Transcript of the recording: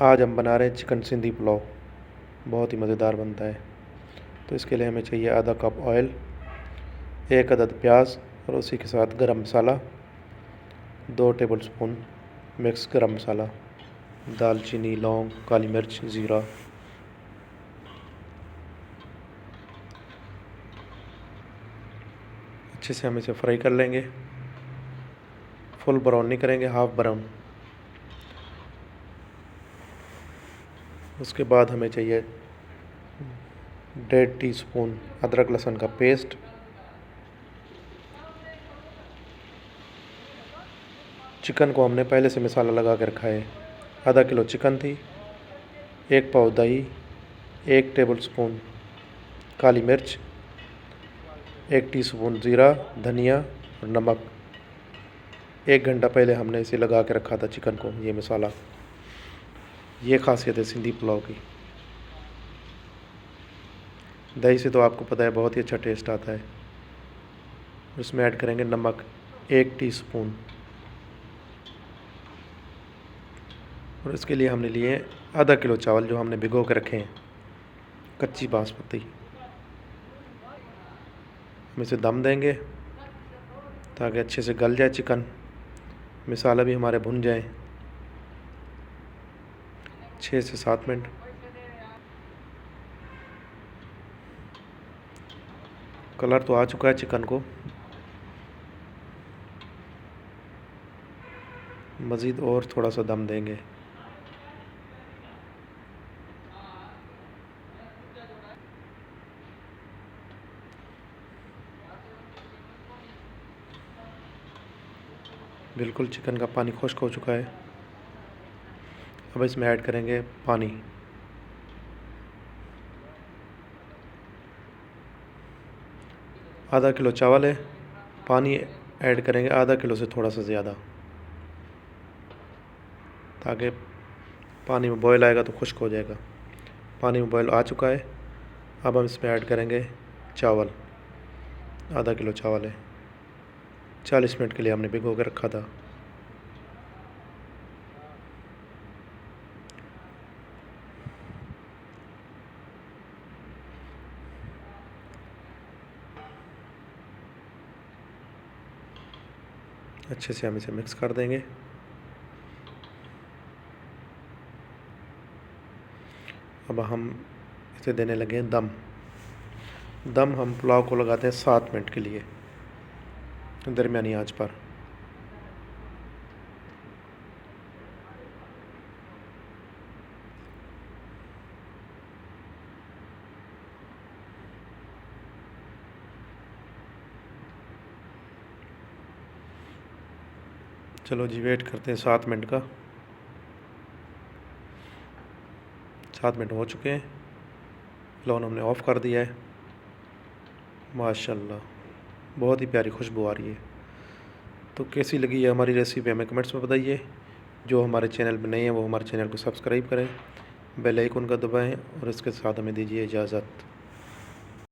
आज हम बना रहे हैं चिकन सिंधी पुलाव। बहुत ही मज़ेदार बनता है। तो इसके लिए हमें चाहिए आधा कप ऑयल, 1 अदद प्याज और उसी के साथ गरम मसाला, 2 टेबलस्पून मिक्स गरम मसाला, दालचीनी, लौंग, काली मिर्च, ज़ीरा। अच्छे से हम इसे फ्राई कर लेंगे। फुल ब्राउन नहीं करेंगे, हाफ ब्राउन। उसके बाद हमें चाहिए 1.5 टीस्पून अदरक लहसुन का पेस्ट, चिकन को हमने पहले से मसाला लगा के रखा है। आधा किलो चिकन थी, 1 पाव दही, 1 टेबलस्पून काली मिर्च, 1 टीस्पून ज़ीरा, धनिया और नमक। 1 घंटा पहले हमने इसे लगा के रखा था चिकन को, ये मसाला। ये खासियत है सिंधी पुलाव की। दही से तो आपको पता है बहुत ही अच्छा टेस्ट आता है। उसमें ऐड करेंगे नमक, 1 टीस्पून। और इसके लिए हमने लिए आधा किलो चावल जो हमने भिगो के रखे हैं, कच्ची बासमती। हम इसे दम देंगे ताकि अच्छे से गल जाए चिकन, मसाला भी हमारे भुन जाए। 6 से 7 मिनट। कलर तो आ चुका है चिकन को, मज़ीद और थोड़ा सा दम देंगे। बिल्कुल चिकन का पानी खुश्क हो चुका है। अब इसमें ऐड करेंगे पानी। आधा किलो चावल है, पानी ऐड करेंगे आधा किलो से थोड़ा सा ज़्यादा, ताकि पानी में बॉयल आएगा तो खुश्क हो जाएगा। पानी में बॉयल आ चुका है। अब हम इसमें ऐड करेंगे चावल। आधा किलो चावल है, 40 मिनट के लिए हमने भिगो के रखा था। अच्छे से हम इसे मिक्स कर देंगे। अब हम इसे देने लगे हैं दम। दम हम पुलाव को लगाते हैं 7 मिनट के लिए दरमियानी आंच पर। चलो जी, वेट करते हैं 7 मिनट का। 7 मिनट हो चुके हैं। फ्लेम हमने ऑफ़ कर दिया है। माशाल्लाह, बहुत ही प्यारी खुशबू आ रही है। तो कैसी लगी है हमारी रेसिपी हमें कमेंट्स में बताइए। जो हमारे चैनल पर नए हैं वो हमारे चैनल को सब्सक्राइब करें, बेल आइकन का दबाएं और इसके साथ हमें दीजिए इजाज़त।